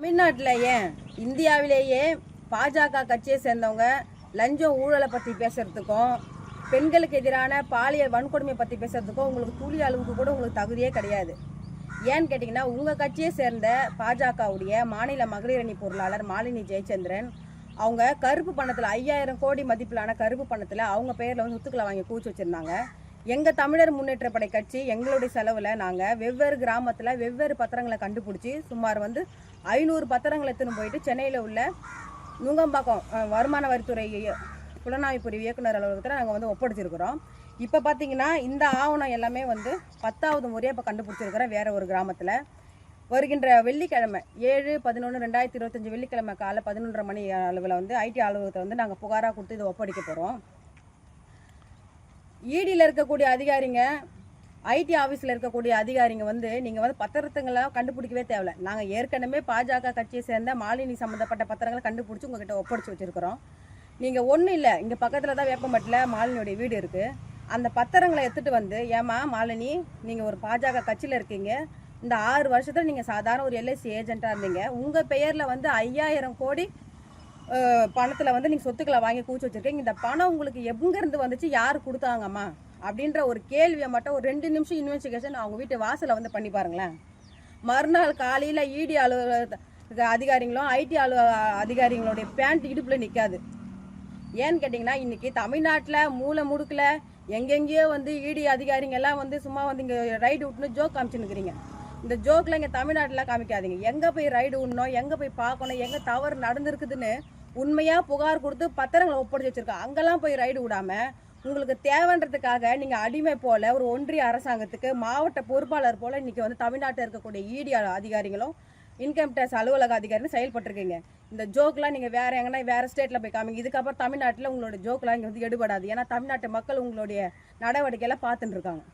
தமிழ்நாட்டில் ஏன் இந்தியாவிலேயே பாஜக கட்சியை சேர்ந்தவங்க லஞ்சம் ஊழலை பற்றி பேசுகிறதுக்கும் பெண்களுக்கு எதிரான பாலியல் வன்கொடுமை பற்றி பேசுகிறதுக்கும் உங்களுக்கு துளி அளவுக்கு கூட உங்களுக்கு தகுதியே கிடையாது. ஏன்னு கேட்டிங்கன்னா, உங்கள் கட்சியை சேர்ந்த பாஜகவுடைய மாநில மகளிர் அணி பொருளாளர் மாலினி ஜெயச்சந்திரன் அவங்க கருப்பு பணத்தில் 5000 கோடி மதிப்பிலான கருப்பு பணத்தில் அவங்க பெயரில் வந்து சொத்துக்களை வாங்கி கூச்சி வச்சுருந்தாங்க. எங்கள் தமிழர் முன்னேற்ற படை கட்சி எங்களுடைய செலவில் நாங்கள் வெவ்வேறு கிராமத்தில் வெவ்வேறு பத்திரங்களை கண்டுபிடிச்சி சுமார் வந்து 500 பத்திரங்களை எடுத்துன்னு போயிட்டு சென்னையில் உள்ள நுங்கம்பாக்கம் வருமான வரித்துறை புலனாய்வுத்துறை இயக்குனர் அலுவலகத்தில் நாங்கள் வந்து ஒப்படைச்சிருக்கிறோம். இப்போ பார்த்தீங்கன்னா இந்த ஆவணம் எல்லாமே வந்து 10வது முறையாக இப்போ கண்டுபிடிச்சிருக்கிறோம் வேறு ஒரு கிராமத்தில். வருகின்ற வெள்ளிக்கிழமை 7/11/2025 வெள்ளிக்கிழமை காலை 11:30 மணி அளவில் வந்து ஐடி அலுவலகத்தை வந்து நாங்கள் புகாராக கொடுத்து இதை ஒப்படைக்க போகிறோம். ஈடியில் இருக்கக்கூடிய அதிகாரிங்க, ஐடி ஆஃபீஸில் இருக்கக்கூடிய அதிகாரிங்க வந்து நீங்கள் வந்து பத்திரத்துங்களாம் கண்டுபிடிக்கவே தேவையில்லை. நாங்கள் ஏற்கனவே பாஜக கட்சியை சேர்ந்த மாலினி சம்மந்தப்பட்ட பத்திரங்களை கண்டுபிடிச்சி உங்கள்கிட்ட ஒப்படைச்சி வச்சுருக்கிறோம். நீங்கள் ஒன்றும் இல்லை, இங்கே பக்கத்தில் தான் வேப்பம்பட்டில் மாலினியோடைய வீடு இருக்குது. அந்த பத்திரங்களை எடுத்துகிட்டு வந்து, ஏமா மாலினி நீங்கள் ஒரு பாஜக கட்சியில் இருக்கீங்க, இந்த 6 வருஷத்தில் நீங்கள் சாதாரண ஒரு எல்ஐசி ஏஜெண்ட்டாக இருந்தீங்க, உங்கள் பெயரில் வந்து 5000 கோடி பணத்தில் வந்து நீங்கள் சொத்துக்களை வாங்கி கூச்சி வச்சுருக்கீங்க, இந்த பணம் உங்களுக்கு எங்கேருந்து வந்துச்சு, யார் கொடுத்தாங்கம்மா அப்படின்ற ஒரு கேள்வியை மட்டும் ஒரு 2 நிமிஷம் இன்வெஸ்டிகேஷன் அவங்க வீட்டு வாசலை வந்து பண்ணி பாருங்களேன். மறுநாள் காலையில் இடி அதிகாரிகளும் ஐடி அதிகாரிகளுடைய பேண்ட் இடுப்பில் நிற்காது. ஏன்னு கேட்டிங்கன்னா, இன்றைக்கி தமிழ்நாட்டில் மூளை முடுக்கில் எங்கெங்கேயோ வந்து இடி அதிகாரிங்கெல்லாம் வந்து சும்மா வந்து இங்கே ரைடு விட்டுன்னு ஜோக் காமிச்சுன்னுக்கிறீங்க. இந்த ஜோக்கில் இங்கே தமிழ்நாட்டில் காமிக்காதீங்க. எங்கே போய் ரைடு விடணும், எங்கே போய் பார்க்கணும், எங்கே தவறு நடந்திருக்குதுன்னு உண்மையாக புகார் கொடுத்து பத்திரங்களை ஒப்படைச்சி வச்சுருக்கோம். அங்கெல்லாம் போய் ரைடு விடாமல் உங்களுக்கு தேவைன்றதுக்காக நீங்கள் அடிமை போல் ஒரு ஒன்றிய அரசாங்கத்துக்கு மாவட்ட பொறுப்பாளர் போல் இன்றைக்கி வந்து தமிழ்நாட்டில் இருக்கக்கூடிய இடி அதிகாரிகளும் இன்கம் டேக்ஸ் அலுவலக அதிகாரின்னு செயல்பட்டுருக்கீங்க. இந்த ஜோக்கெலாம் நீங்கள் வேறு எங்கன்னா வேறு ஸ்டேட்டில் போய் காமிங்க. இதுக்கப்புறம் தமிழ்நாட்டில் உங்களோட ஜோக்கெலாம் இங்கே வந்து எடுபடாது. ஏன்னா தமிழ்நாட்டு மக்கள் உங்களுடைய நடவடிக்கையெல்லாம் பார்த்துட்டு இருக்காங்க.